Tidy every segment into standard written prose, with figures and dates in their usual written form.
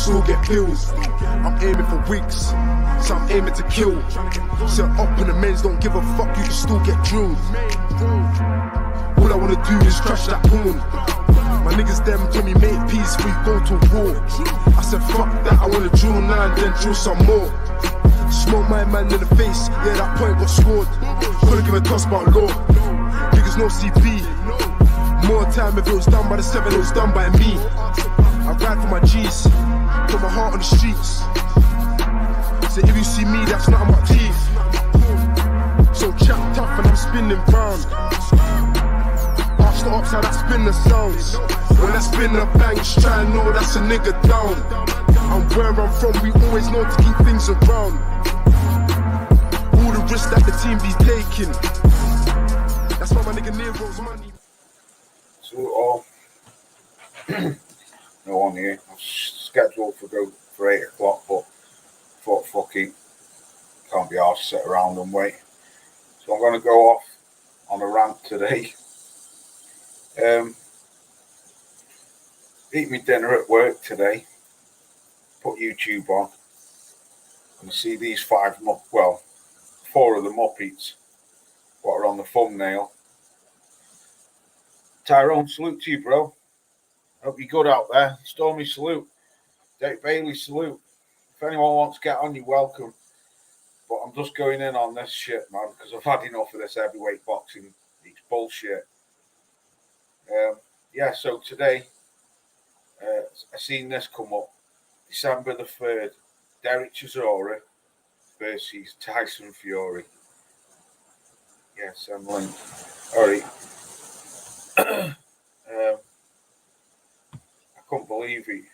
still get bills. I'm aiming for weeks, so I'm aiming to kill. Set up in the men's, don't give a fuck, you can still get drilled. All I wanna do is crash that porn. My niggas them told me make peace, we go to war. I said fuck that, I wanna drill 9, then drill some more. Smoke my man in the face, yeah that point got scored. Couldn't give a toss about law, niggas no CP. More time if it was done by the 7, it was done by me. I ride for my G's, put my heart on the streets. So if you see me, that's not my teeth. So chat tough and I'm spinning round. Ask the ops how that spinner sounds. When I spin the banks, try and know that's a nigga down. And where I'm from, we always know to keep things around. All the risks that the team be taking. That's why my nigga Nero's money. So, no one here. I was scheduled for go for 8 o'clock, but thought fucking can't be arsed to sit around and wait. So I'm going to go off on a rant today. Eat me dinner at work today. Put YouTube on. And see these 4 of the Muppets what are on the thumbnail. Tyrone, salute to you, bro. Hope you're good out there. Stormy, salute. Dave Bailey, salute. If anyone wants to get on, you're welcome. But I'm just going in on this shit, man, because I've had enough of this heavyweight boxing. It's bullshit. So today, I seen this come up. December the 3rd, Derek Chisora versus Tyson Fury. Yes, I'm linked. All right. I couldn't believe it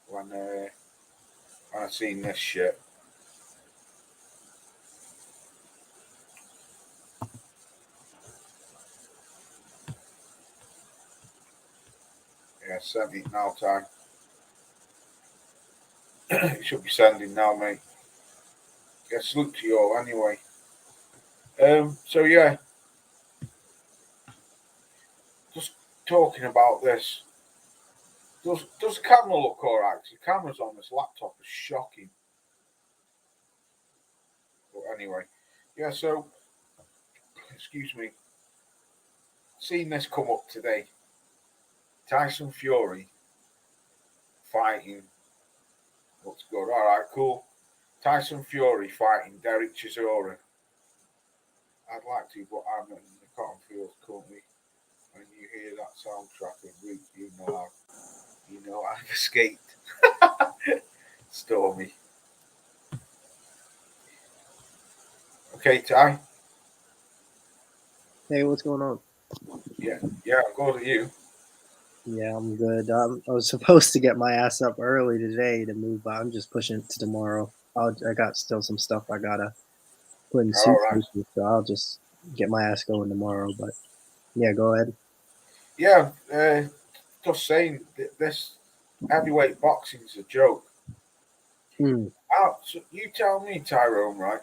when I seen this shit. Yeah, send it now, Ty. It should be sending now, mate. Yeah, salute to you all anyway. So yeah. Just talking about this. Does the camera look alright? The camera's on this laptop is shocking. But anyway, yeah. So, excuse me. Seen this come up today. Tyson Fury fighting. Looks good. All right, cool. Tyson Fury fighting Derek Chisora. I'd like to, but I'm in the cotton fields currently. When you hear that soundtrack of Root, you know I've escaped. Stormy. Okay, Ty. Hey, what's going on? Yeah, I'm good. At you? Yeah, I'm good. I was supposed to get my ass up early today to move, but I'm just pushing it to tomorrow. I got still some stuff I gotta put in suitcases, so I'll just get my ass going tomorrow. But yeah, go ahead. Yeah, just saying this heavyweight boxing is a joke. So you tell me, Tyrone, right?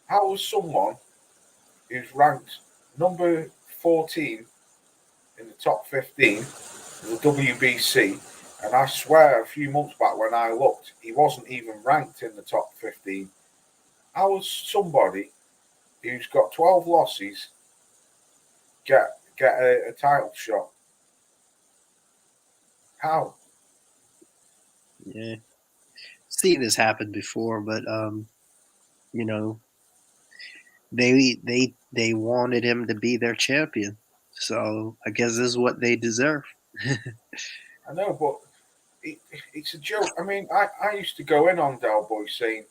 How was someone who's ranked number 14 in the top 15 in the WBC, and I swear a few months back when I looked, he wasn't even ranked in the top 15. How was somebody who's got 12 losses get a title shot? How? Yeah, seen this happen before, but they wanted him to be their champion, so I guess this is what they deserve. I know, but it's a joke. I mean, I used to go in on Del Boy saying,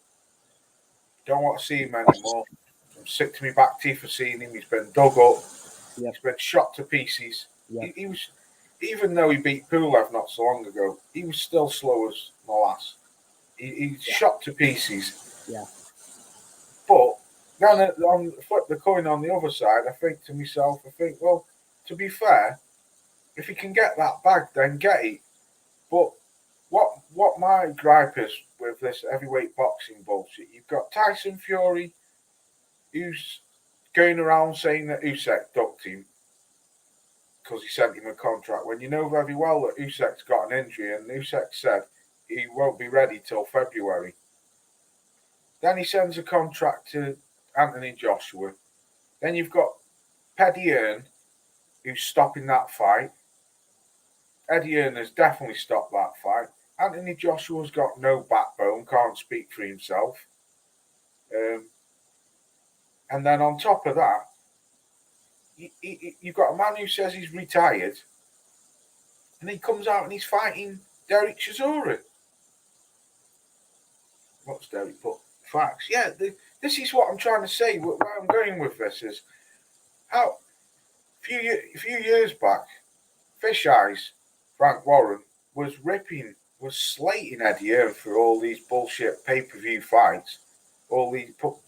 "Don't want to see him anymore. I'm sick to me back teeth for seeing him. He's been dug up. Yep. He's been shot to pieces. Yep. He was, even though he beat Pulev not so long ago, he was still slow as molasses. He's shot to pieces. Yeah. But then flip the coin on the other side, I think to myself, well, to be fair, if he can get that bag, then get it. But what my gripe is with this heavyweight boxing bullshit, you've got Tyson Fury, who's going around saying that Usyk ducked him. because he sent him a contract when you know very well that Usyk's got an injury and Usyk said he won't be ready till February. Then he sends a contract to Anthony Joshua. Then you've got Paddy Hearn, who's stopping that fight. Eddie Hearn has definitely stopped that fight. Anthony Joshua's got no backbone, can't speak for himself. And then on top of that, you've got a man who says he's retired, and he comes out and he's fighting Derek Chisora. What's Derek put? Facts. Yeah, this is what I'm trying to say. Where I'm going with this is how a few years back, Fish Eyes, Frank Warren, was slating Eddie Hearn for all these bullshit pay-per-view fights,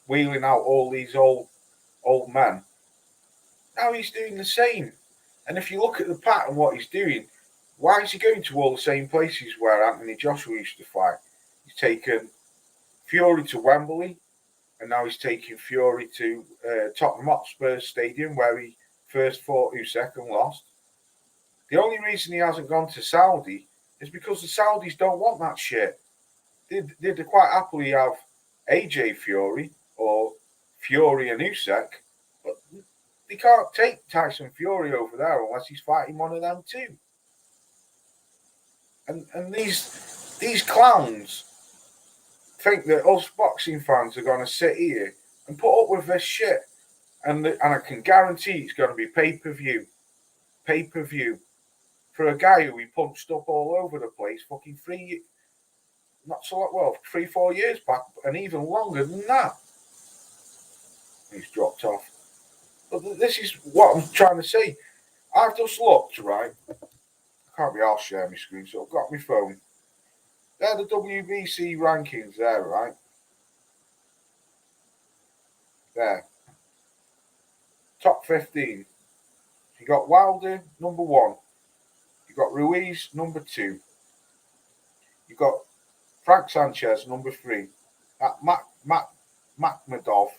wheeling out all these old men. Now he's doing the same. And if you look at the pattern, what he's doing, why is he going to all the same places where Anthony Joshua used to fight? He's taken Fury to Wembley, and now he's taking Fury to Tottenham Hotspur Stadium, where he first fought Usyk and lost. The only reason he hasn't gone to Saudi is because the Saudis don't want that shit. They'd quite happily have AJ Fury or Fury and Usyk, but they can't take Tyson Fury over there unless he's fighting one of them too. And these clowns think that us boxing fans are going to sit here and put up with this shit. And I can guarantee it's going to be pay-per-view. For a guy who he punched up all over the place, fucking 3-4 years back, and even longer than that. He's dropped off. But this is what I'm trying to say. I've just looked, right? I can't be arsed sharing my screen, so I've got my phone. They're the WBC rankings there, right? There. Top 15. You got Wilder, number 1. You got Ruiz, number 2. You got Frank Sanchez, number 3. That Makhmedov,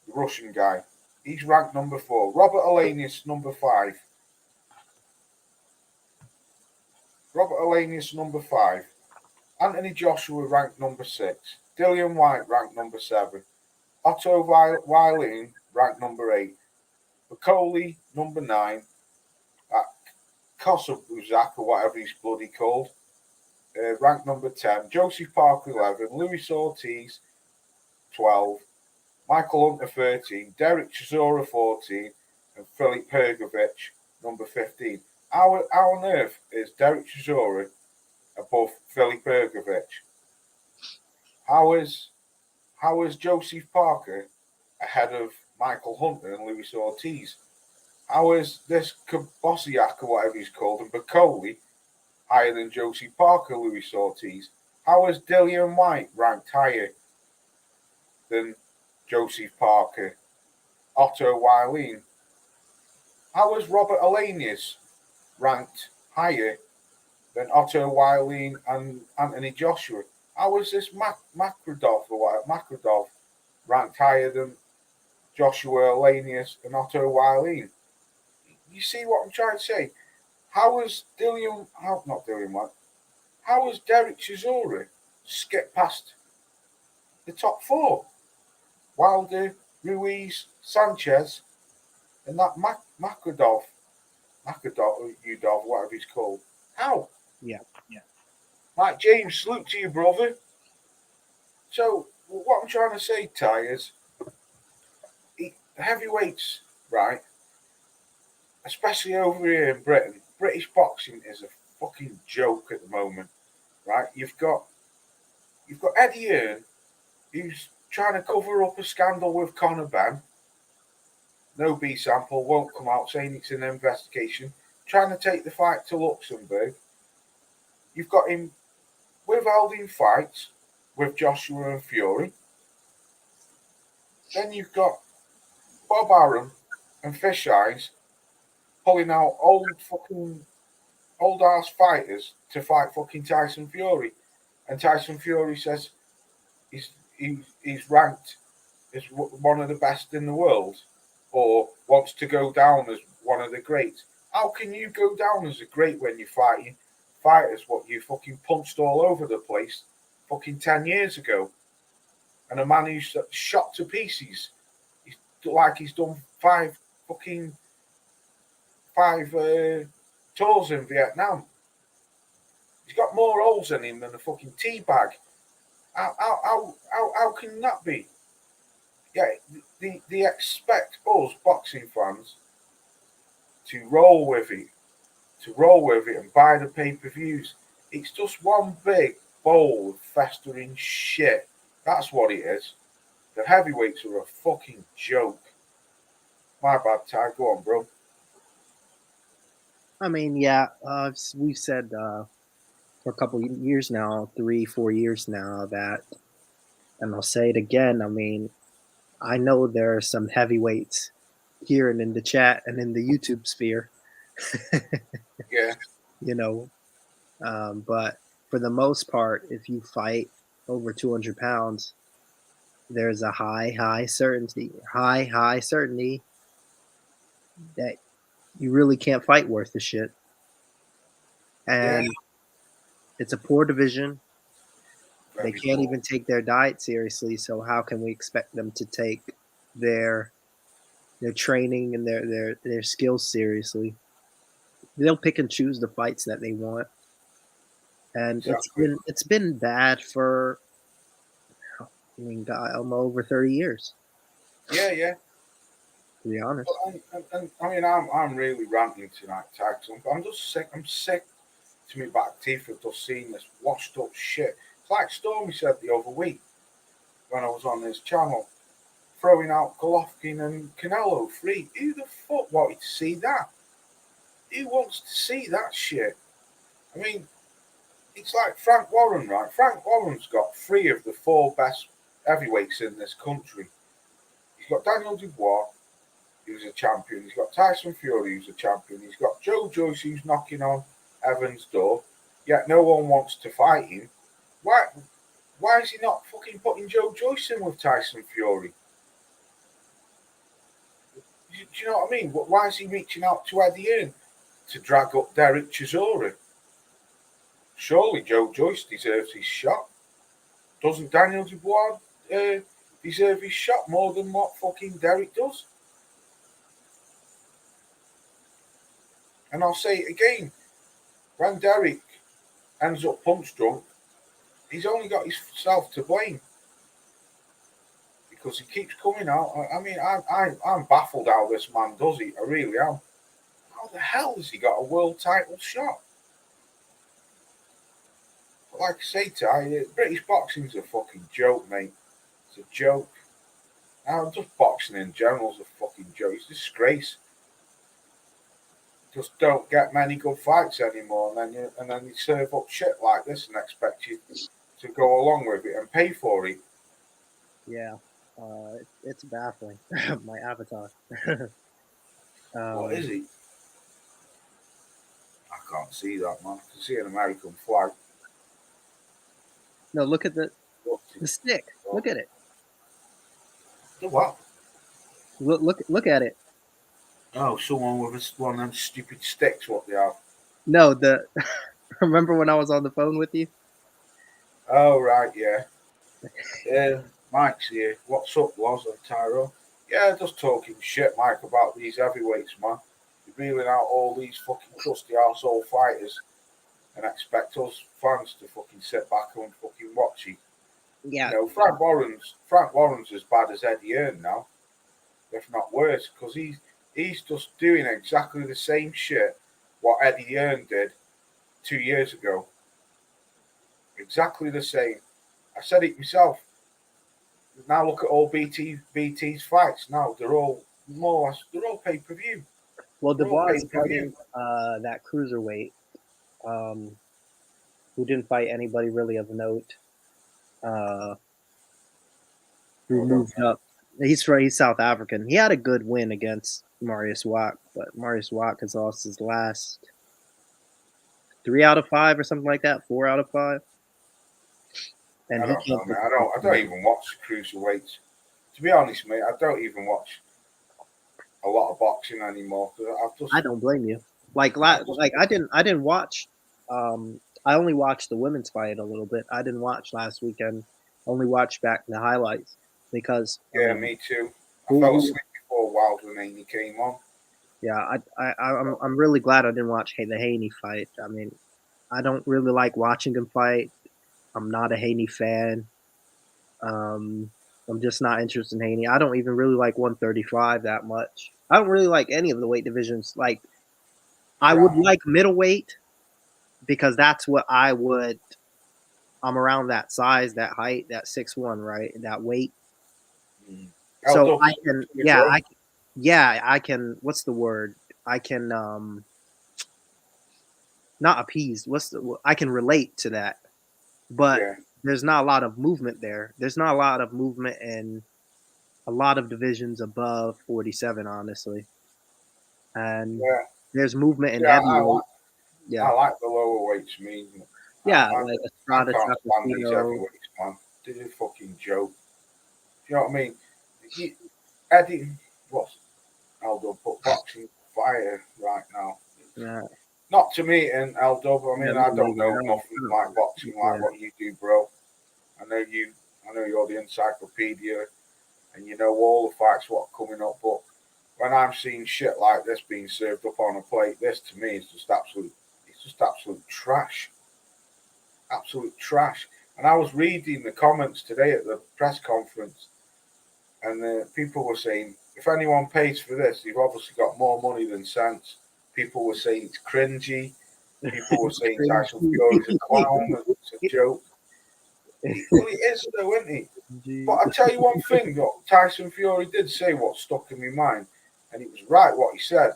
the Russian guy, he's ranked number 4. Robert Alanius, number 5. Anthony Joshua ranked number 6. Dillian White ranked number 7. Otto Wallin ranked number 8. Bacoli, number 9. Kosabuzak, or whatever he's bloody called, ranked number 10. Joseph Parker, 11. Luis Ortiz, 12. Michael Hunter, 13. Derek Chisora, 14. And Filip Hrgovic, number 15. How on earth is Derek Chisora above Filip Hrgovic? How is Joseph Parker ahead of Michael Hunter and Luis Ortiz? How is this Kabosiak, or whatever he's called, and Bacoli higher than Joseph Parker, Luis Ortiz? How is Dillian White ranked higher than Joseph Parker? Otto Wallin? How is Robert Alanius ranked higher than Otto Wallin and Anthony Joshua? How is this Makhmedov ranked higher than Joshua, Alanius, and Otto Wallin? You see what I'm trying to say? How has Derek Chisora skipped past the top 4? Wilder, Ruiz, Sanchez, and that Makhmedov, whatever he's called. How? Yeah. Mike James, salute to you, brother. So what I'm trying to say, Ty, is heavyweights, right? Especially over here in Britain, British boxing is a fucking joke at the moment, right? You've got Eddie Hearn, who's trying to cover up a scandal with Conor Benn. No B sample, won't come out, saying it's an investigation. Trying to take the fight to Luxembourg. You've got him withholding fights with Joshua and Fury. Then you've got Bob Arum and Fish Eyes pulling out old ass fighters to fight fucking Tyson Fury, and Tyson Fury says he's ranked as one of the best in the world, or wants to go down as one of the greats. How can you go down as a great when you're fighting fighters what you fucking punched all over the place fucking 10 years ago? And a man who's shot to pieces. He's like he's done five tours in Vietnam. He's got more holes in him than a fucking tea bag. How can that be? Yeah, they expect us boxing fans to roll with it, and buy the pay-per-views. It's just one big bowl of festering shit. That's what it is. The heavyweights are a fucking joke. My bad, Ty. Go on, bro. I mean, yeah, we've said for a couple of years now, 3-4 years now, that, and I'll say it again. I mean, I know there are some heavyweights here and in the chat and in the YouTube sphere. Yeah. You know, but for the most part, if you fight over 200 pounds, there's a high certainty that you really can't fight worth the shit. And it's a poor division. They can't even take their diet seriously. So how can we expect them to take their training and their skills seriously? They'll pick and choose the fights that they want. And it's been bad for, I mean, God, over 30 years. Yeah. To be honest. And I mean, I'm really ranting tonight, Ty. I'm just sick. I'm sick to me back teeth of just seeing this washed up shit. It's like Stormy said the other week when I was on this channel, throwing out Golovkin and Canelo free. Who the fuck wanted to see that? Who wants to see that shit? I mean, it's like Frank Warren, right? Frank Warren's got 3 of the 4 best heavyweights in this country. He's got Daniel Dubois, who's a champion. He's got Tyson Fury, who's a champion. He's got Joe Joyce, who's knocking on Evans' door. Yet no one wants to fight him. Why is he not fucking putting Joe Joyce in with Tyson Fury? Do you know what I mean? Why is he reaching out to Eddie Hearn to drag up Derek Chisora? Surely Joe Joyce deserves his shot. Doesn't Daniel Dubois deserve his shot more than what fucking Derek does? And I'll say it again. When Derek ends up punch drunk, he's only got himself to blame. Because he keeps coming out. I mean, I'm baffled how this man does it. I really am. How the hell has he got a world title shot? But like I say, Ty, British boxing's a fucking joke, mate. It's a joke. Now, just boxing in general is a fucking joke. It's a disgrace. Just don't get many good fights anymore, and then you serve up shit like this and expect you to go along with it and pay for it. Yeah, it's baffling. My avatar. What is it? I can't see that, man. I can see an American flag. No, look at the stick. Look at it. The what? Look at it. Oh, someone with one of them stupid sticks, what they are. No, remember when I was on the phone with you? Oh, right, yeah. Mike's here. What's up, Loz and Tyro? Yeah, just talking shit, Mike, about these heavyweights, man. You're reeling out all these fucking crusty arsehole fighters and expect us fans to fucking sit back and fucking watch it. Yeah. You know, Frank Warren's as bad as Eddie Hearn now, if not worse, because he's just doing exactly the same shit what Eddie Hearn did 2 years ago. Exactly the same. I said it myself. Now look at all BT's fights. Now they're all more or less, they're all pay-per-view. Well, Dubois is fighting that cruiserweight, who didn't fight anybody really of note. Who moved up. He's South African. He had a good win against Marius Wack, but Marius Wack has lost his last 3 out of 5 or something like that, 4 out of 5. And I don't know, man. I don't even watch cruiserweights. To be honest, mate, I don't even watch a lot of boxing anymore. I don't blame you. Like I didn't watch. I only watched the women's fight a little bit. I didn't watch last weekend. Only watched back the highlights because I Yeah, mean, me too. I fell who asleep before Wilder and Haney came on. yeah, I'm really glad I didn't watch the Haney fight. I mean, I don't really like watching him fight. I'm not a Haney fan. Um, I'm just not interested in Haney. I don't even really like 135 that much. I don't really like any of the weight divisions. Like I would Right. like middleweight because that's what I would. I'm around that size, that height, that 6'1", right? That weight. Mm. So L-Dub's I can, good, bro. I can. What's the word? I can not appease. I can relate to that, but Yeah. there's not a lot of movement there. There's not a lot of movement in a lot of divisions above 47, honestly. And Yeah. there's movement in See, heavyweight. I Yeah, like the lower weights, me. yeah, I, like I Estrada, can't stand these Chapacito. heavyweights, man. This is a fucking joke. Do you know what I mean? You, Eddie, what's Aldo put boxing fire right now? Yeah, Not to me and Aldo. I yeah, mean, me I don't neither. know nothing like boxing like Yeah, what you do, bro. I know you. I know you're the encyclopedia, and you know all the facts what are coming up. But when I'm seeing shit like this being served up on a plate, this to me is just absolute. It's just absolute trash. Absolute trash. And I was reading the comments today at the press conference, and people were saying, if anyone pays for this, you've obviously got more money than sense. People were saying it's cringy. People were it's saying Tyson cringy. Fury's a clown, it's a joke. Well, he is though, isn't he? But I tell you one thing, Tyson Fury did say what stuck in my mind, and it was right what he said.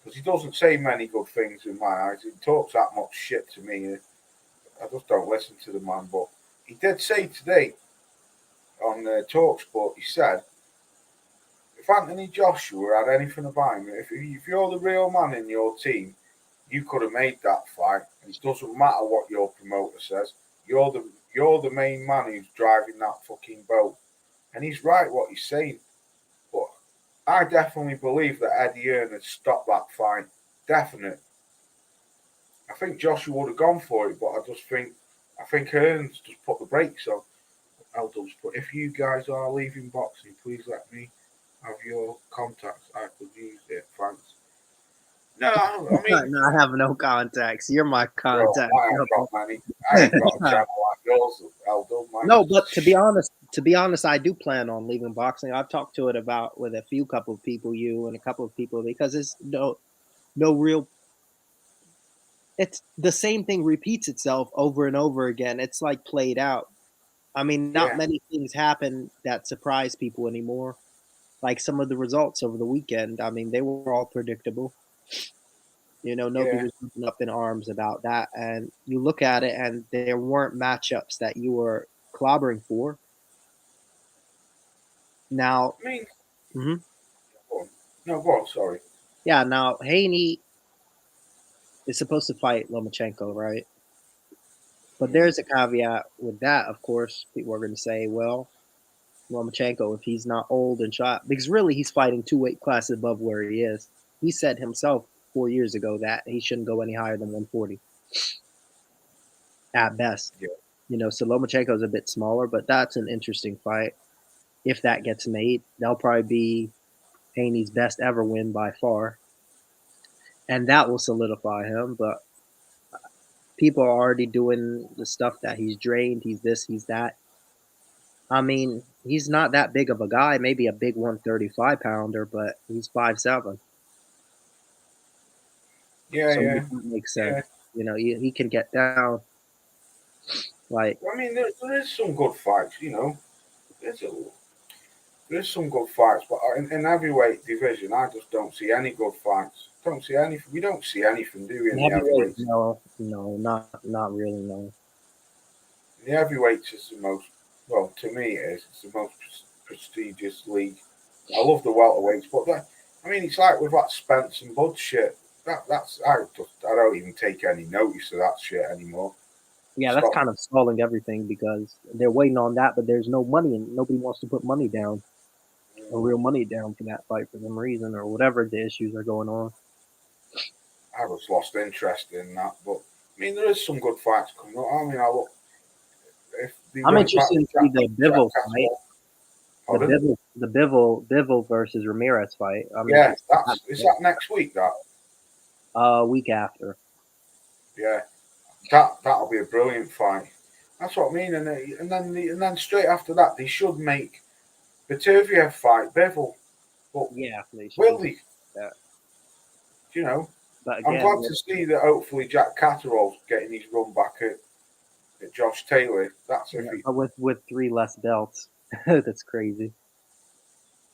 Because he doesn't say many good things in my eyes. He talks that much shit to me. I just don't listen to the man. But he did say today on Talksport, he said, if Anthony Joshua had anything about him, if you're the real man in your team, you could have made that fight. And it doesn't matter what your promoter says. You're the main man who's driving that fucking boat. And he's right what he's saying. But I definitely believe that Eddie Hearn had stopped that fight. Definite. I think Joshua would have gone for it, but I think Hearn's just put the brakes on. Elders, but if you guys are leaving boxing, please let me have your contacts. I could use it. Thanks. No, I mean, No, I have no contacts. You're my bro, contact. I ain't got many. I ain't got a channel like yours, Elder. No, but to be honest, I do plan on leaving boxing. I've talked to it about with a few couple of people, you and a couple of people, because it's no real. It's the same thing repeats itself over and over again. It's like played out. I mean, not Yeah, many things happen that surprise people anymore. Like some of the results over the weekend. I mean, they were all predictable. Nobody yeah. was up in arms about that. And you look at it, and there weren't matchups that you were clobbering for. Now, I mean, mhm. go on. No, go on. Sorry. Yeah, now Haney is supposed to fight Lomachenko, right? But Mm, there's a caveat with that, of course. People are going to say, well, Lomachenko, if he's not old and shot, because really he's fighting 2 weight classes above where he is. He said himself 4 years ago that he shouldn't go any higher than 140 at best. yeah, So Lomachenko is a bit smaller, but that's an interesting fight. If that gets made, that'll probably be Haney's best ever win by far. And that will solidify him. But people are already doing the stuff that he's drained, he's this, he's that. I mean, he's not that big of a guy, maybe a big 135 pounder, but he's 5'7". yeah, So yeah, that makes sense. yeah. He can get down. Like, I mean, there is some good fights. There's a, there's some good fights, but in heavyweight division, I just don't see any good fights. Don't see any. We don't see anything, do we, in the heavyweight, heavyweights? no, not really, no. The heavyweights is the most, well, to me, it is. It's the most prestigious league. I love the welterweights, but I mean, it's like with that Spence and Bud shit. I don't even take any notice of that shit anymore. Yeah, that's Stop. kind of stalling everything because they're waiting on that, but there's no money and nobody wants to put money down or real money down for that fight for some reason or whatever the issues are going on. I just lost interest in that. But I mean, there is some good fights coming up. I mean, I look if they I'm went back interested to to see the Bivol fight. Pardon? The Bivol versus Ramirez fight. I'm Yeah, interested. is that next week? That Week after. yeah, that'll be a brilliant fight. That's what I mean. And then straight after that, they should make Batavia fight Bivol. But Yeah, they should. will they? Yeah. You know, But I'm again, glad to see that hopefully Jack Catterall's getting his run back at Josh Taylor. That's if he. but with 3 less belts. That's crazy.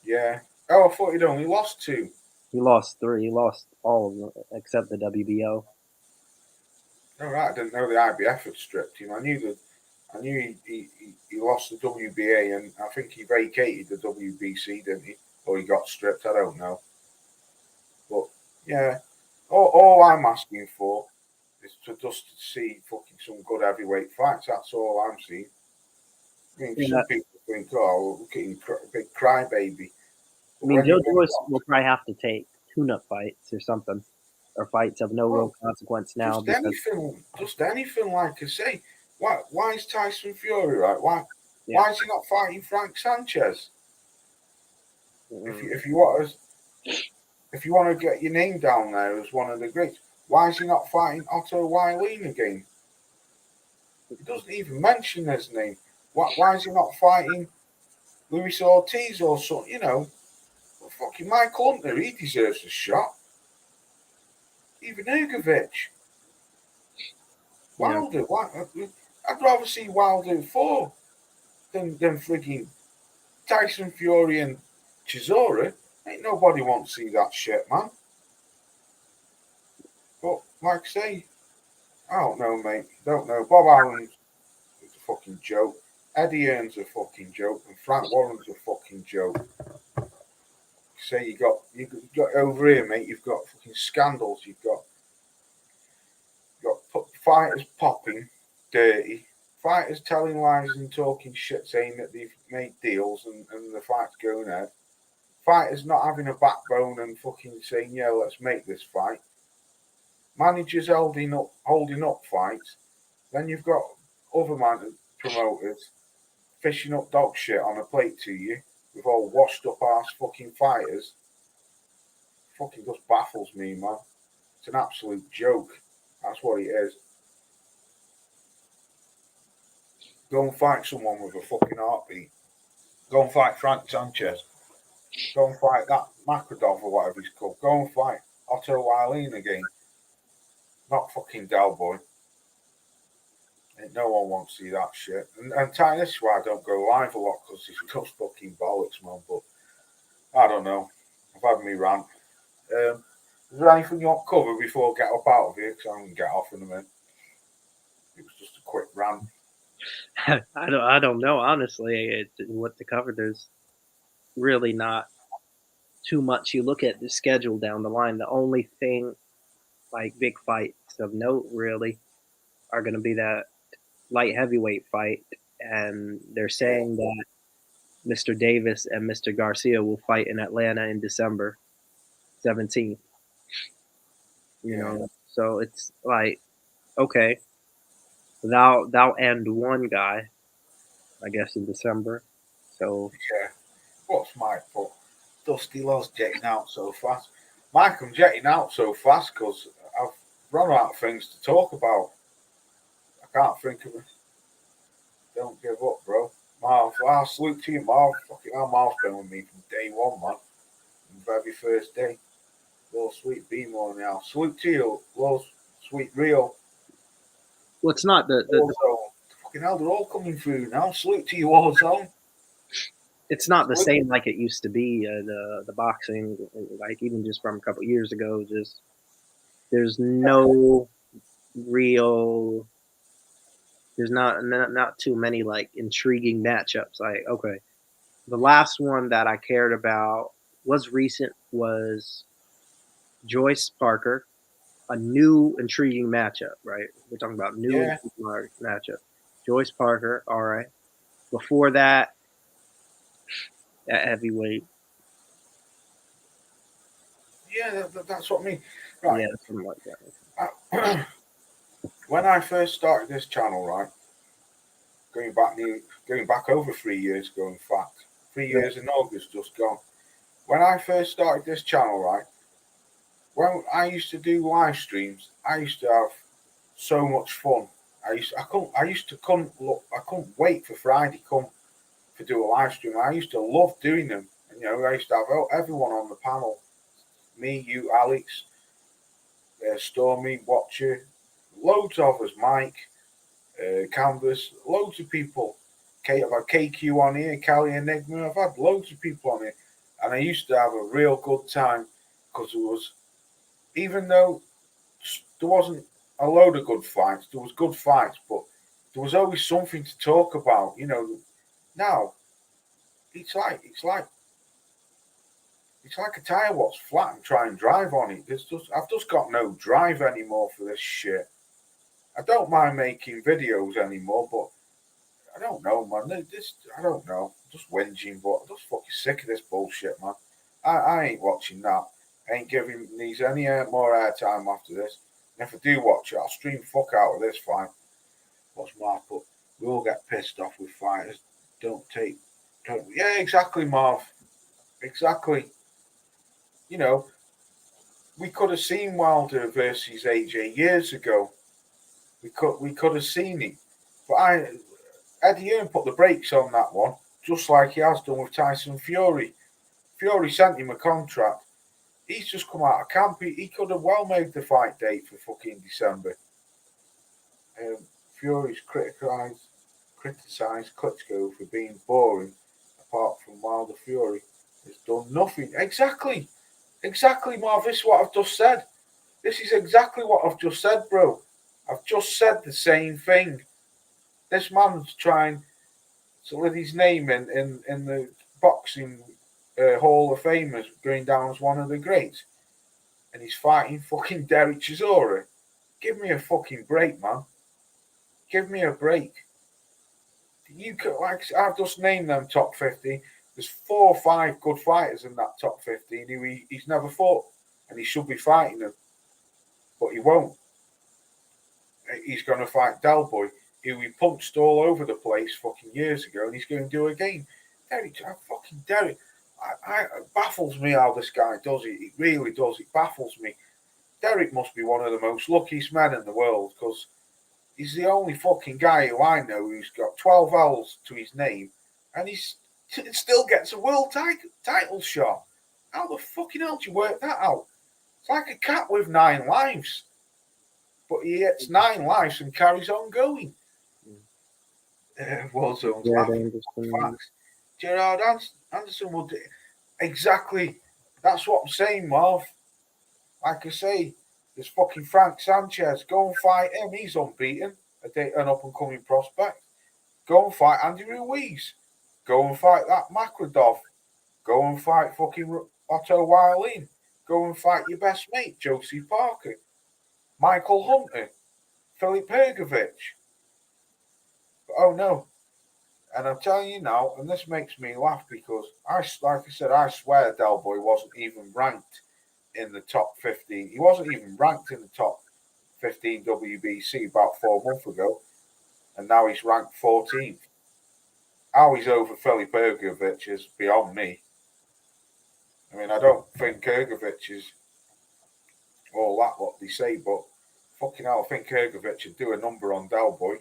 Yeah. Oh, I thought he'd only lost 2. He lost 3. He lost all of them except the WBO. All right, I didn't know the IBF had stripped him. I knew he lost the WBA, and I think he vacated the WBC, didn't he? Or he got stripped. I don't know. But yeah, all I'm asking for is to just see fucking some good heavyweight fights. That's all I'm seeing. I mean, some people think, oh, look at him, big crybaby. I mean, Joe Joyce will probably have to take tune-up fights or something, or fights of no real consequence now. Just anything, like I say. Why is Tyson Fury right? Why is he not fighting Frank Sanchez? If you want to get your name down there as one of the greats, why is he not fighting Otto Wylene again? He doesn't even mention his name. Why is he not fighting Luis Ortiz or something? You know, fucking Michael Hunter, he deserves a shot. Even Ugovic. Wilder. I'd rather see Wilder 4 than frigging Tyson Fury and Chisora. Ain't nobody want to see that shit, man. But like I say, I don't know, mate. Don't know. Bob Allen is a fucking joke. Eddie Hearn's a fucking joke, and Frank Warren's a fucking joke. Say you got over here, mate. You've got fucking scandals. You've got fighters popping dirty, fighters telling lies and talking shit, saying that they've made deals and the fight's going ahead. Fighters not having a backbone and fucking saying, yeah, let's make this fight. Managers holding up fights. Then you've got other promoters fishing up dog shit on a plate to you with all washed up ass fucking fighters. Fucking just baffles me, man. It's an absolute joke. That's what it is. Go and fight someone with a fucking heartbeat. Go and fight Frank Sanchez. Go and fight that Makradov or whatever he's called. Go and fight Otto Wylene again. Not fucking Del Boy. And no one wants to see that shit. And Ty, this is why I don't go live a lot, because it's just fucking bollocks, man. But I don't know. I've had me rant. Is there anything you want to cover before I get up out of here? Because I'm going to get off in a minute. It was just a quick rant. I don't know, honestly, what to cover. There's really not too much. You look at the schedule down the line. The only thing, like big fights of note, really, are going to be that light heavyweight fight, and they're saying that Mr. Davis and Mr. Garcia will fight in Atlanta in December 17th. You know, so it's like, okay, they'll end one guy, I guess, in December. So yeah, what's my fault? Dusty Love's jetting out so fast. Mike, I'm jetting out so fast because I've run out of things to talk about. I can't think of it. Don't give up, bro. Marv, I'll salute to you, Marv. Fucking hell, Marv's been with me from day one, man. From the very first day. Little Sweet B-More now. Salute to you, Little Sweet Rio. well, it's not the fucking hell, they're all coming through now. Salute to you, Warzone. It's not the same like it used to be. The boxing, like even just from a couple years ago, just there's no real. There's not too many like intriguing matchups. Like, okay, the last one that I cared about was recent, was Joyce Parker, a new intriguing matchup, right? We're talking about new matchup. Joyce Parker, all right. Before that, at heavyweight. Yeah, that's what I mean. Right. Yeah, something like that. When I first started this channel, right, going back over 3 years ago, in fact, 3 years in August just gone. When I first started this channel, right, when I used to do live streams, I used to have so much fun. I couldn't wait for Friday come to do a live stream. I used to love doing them. And, you know, I used to have everyone on the panel, me, you, Alex, Stormy, Watcher, loads of us, Mike, Canvas, loads of people. I've had KQ on here, Cali Enigma. I've had loads of people on here, and I used to have a real good time because there was, even though there wasn't a load of good fights, there was good fights, but there was always something to talk about. You know, now it's like a tire what's flat and try and drive on it. I've just got no drive anymore for this shit. I don't mind making videos anymore, but I don't know, man. I don't know. Just whinging, but I'm just fucking sick of this bullshit, man. I ain't watching that. I ain't giving these any more airtime after this. And if I do watch it, I'll stream fuck out of this fight. What's Marv put? We all get pissed off with fighters. Yeah, exactly, Marv. Exactly. You know, we could have seen Wilder versus AJ years ago. We could have seen it. But Eddie Hearn put the brakes on that one, just like he has done with Tyson Fury. Fury sent him a contract. He's just come out of camp. He could have well made the fight date for fucking December. Fury's criticised Klitschko for being boring, apart from Wilder. Fury has done nothing. Exactly, Marv. This is what I've just said. This is exactly what I've just said, bro. I've just said the same thing. This man's trying to let his name in the boxing Hall of Famers, going down as one of the greats, and he's fighting fucking Derek Chisora. Give me a fucking break, man. Give me a break. You could, like I've just named them top 50. There's 4 or 5 good fighters in that top 15 who he's never fought, and he should be fighting them, but he won't. He's going to fight Del Boy, who he punched all over the place fucking years ago, and he's going to do it again. Derek, it baffles me how this guy does it. It really does. It baffles me. Derek must be one of the most luckiest men in the world, because he's the only fucking guy who I know who's got 12 L's to his name, and he still gets a world title shot. How the fucking hell do you work that out? It's like a cat with 9 lives. But he gets 9 lives and carries on going. Warzone's laughing. Facts. Gerard Anderson will do exactly. That's what I'm saying, Marv. Like I say, there's fucking Frank Sanchez. Go and fight him. He's unbeaten. An up-and-coming prospect. Go and fight Andy Ruiz. Go and fight that Makradov. Go and fight fucking Otto Wylene. Go and fight your best mate, Josie Parker. Michael Hunter, Filip Hrgovic. Oh no. And I'm telling you now, and this makes me laugh because I swear Del Boy wasn't even ranked in the top 15. He wasn't even ranked in the top 15 WBC about 4 months ago. And now he's ranked 14th. How he's over Filip Hrgovic is beyond me. I mean, I don't think Hrgovic is all that what they say, but fucking hell, I think Hrgovic would do a number on Del Boy.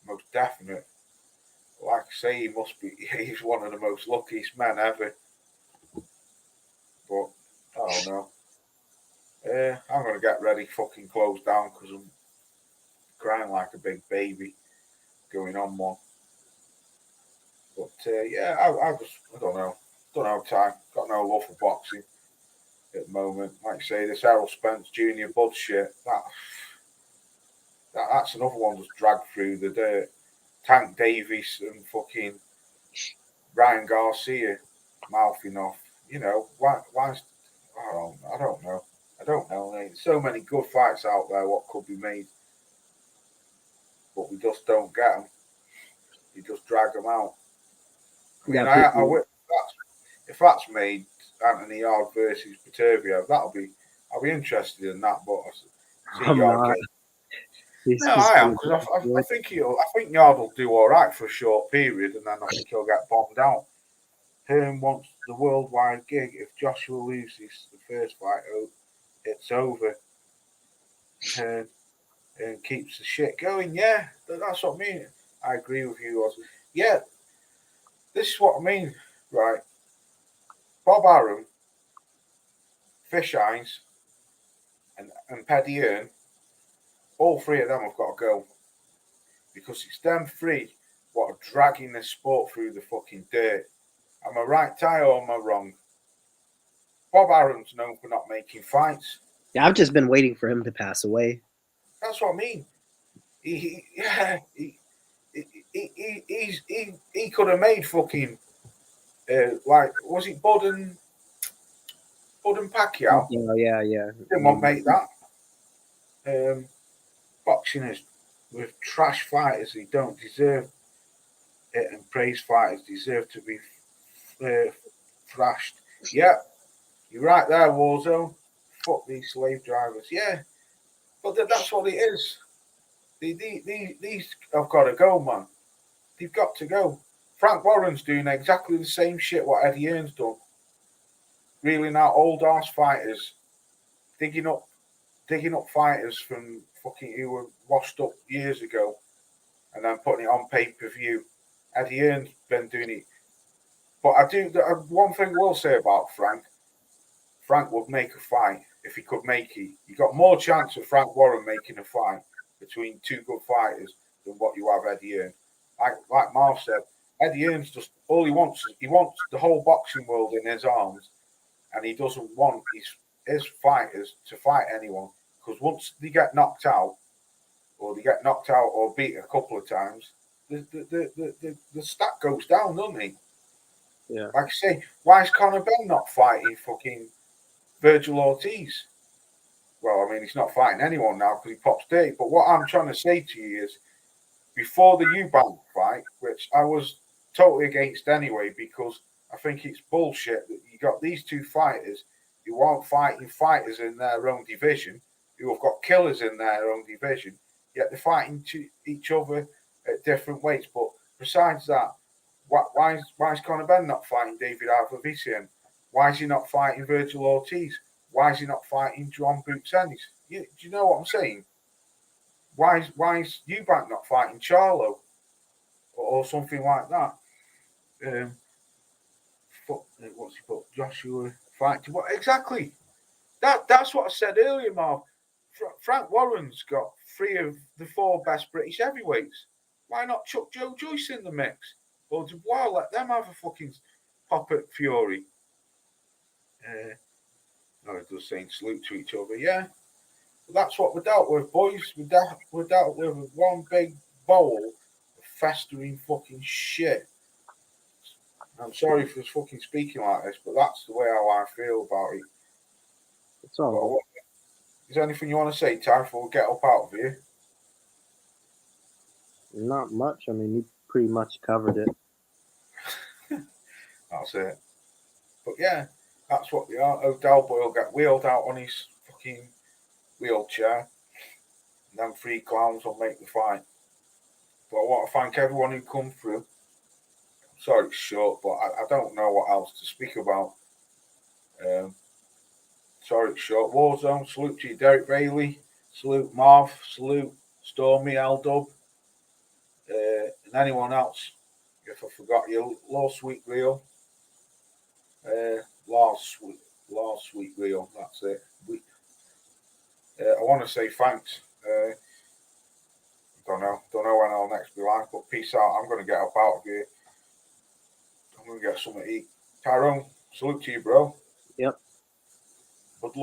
Most definite. Like I say, he's one of the most luckiest men ever. But, I don't know. I'm going to get ready, fucking close down, because I'm crying like a big baby going on one. But, yeah, I don't know. Don't have time. Got no love for boxing at the moment. Like I say, this Errol Spence Jr. Bud shit, that's another one that's dragged through the dirt. Tank Davis and fucking Ryan Garcia mouthing off. You know, why I don't know. There's so many good fights out there what could be made. But we just don't get them. You just drag them out. I mean, if that's made Anthony Yard versus Patervio, I'll be interested in that. But I see I'm Yard not. get. He's No, just I am because I think Yard will do all right for a short period, and then I think he'll get bombed out. Hearn wants the worldwide gig. If Joshua loses the first fight, it's over. Hearn keeps the shit going. Yeah, that's what I mean. I agree with you. Yeah, this is what I mean, right? Bob Arum, Fish Eyes, and Paddy Hearn, all three of them have got to go because it's them three what are dragging the sport through the fucking dirt. Am I right, Ty, or am I wrong? Bob Arum's known for not making fights. Yeah, I've just been waiting for him to pass away. That's what I mean. He could have made fucking like was it Bud and Pacquiao? Yeah. Didn't want to make that. Boxing is with trash fighters who don't deserve it, and praise fighters deserve to be thrashed. Yeah, you're right there, Warzone. Fuck these slave drivers. Yeah, but that's what it is. These have got to go, man. They've got to go. Frank Warren's doing exactly the same shit what Eddie Hearn's done. Reeling out old ass fighters, digging up fighters from fucking who were washed up years ago, and then putting it on pay-per-view. Eddie Hearn's been doing it. But I do one thing we'll say about Frank. Frank would make a fight if he could make it. You got more chance of Frank Warren making a fight between two good fighters than what you have Eddie Hearn. Like Marv said, Eddie Hearn's just all he wants the whole boxing world in his arms, and he doesn't want his fighters to fight anyone because once they get knocked out or beat a couple of times, the stat goes down, doesn't it? Yeah. Like I say, why is Conor Benn not fighting fucking Virgil Ortiz? Well, I mean, he's not fighting anyone now because he pops dirty. But what I'm trying to say to you is, before the Eubank fight, which I was totally against anyway, because I think it's bullshit that you got these two fighters who aren't fighting fighters in their own division, who have got killers in their own division, yet they're fighting each other at different weights. But besides that, why is Conor Benn not fighting David Arvavician? Why is he not fighting Virgil Ortiz? Why is he not fighting John Buchanan? Do you know what I'm saying? Why is Eubank not fighting Charlo or something like that? What's he put? Joshua fighting what exactly? That's what I said earlier, Marv. Frank Warren's got 3 of the 4 best British heavyweights. Why not chuck Joe Joyce in the mix? Or Dubois, let them have a fucking pop at Fury. No, it does saying salute to each other, yeah. But that's what we're dealt with, boys. We're dealt with one big bowl of festering fucking shit. I'm sorry for fucking speaking like this, but that's the way how I feel about it. It's all right. Is there anything you want to say, Ty, before we get up out of here? Not much. I mean, you pretty much covered it. That's it. But yeah, that's what we are. O'Dell Boy will get wheeled out on his fucking wheelchair, and then 3 clowns will make the fight. But I want to thank everyone who come through. Sorry it's short, but I don't know what else to speak about. Sorry it's short. Warzone, salute to you, Derek Bailey. Salute Marv. Salute Stormy, L-Dub. And anyone else. If I forgot you, Law Sweet Real. Last Sweet Real. That's it. I want to say thanks. Don't know when I'll next be live, but peace out. I'm going to get up out of here. I'm going to get something to eat. Tyrone, salute to you, bro. Yep. Good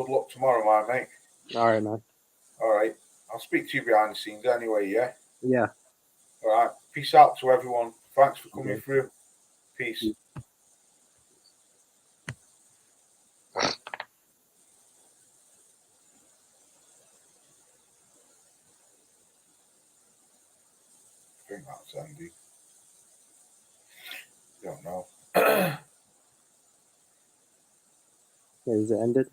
luck tomorrow, my mate. All right, man. All right. I'll speak to you behind the scenes anyway, yeah? Yeah. All right. Peace out to everyone. Thanks for coming through. Peace. I think that's Andy. Don't know. Is it ended?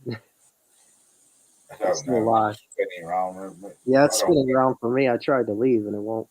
I don't It's still know. live. It's spinning around. Yeah, it's I don't spinning around for me. I tried to leave and it won't.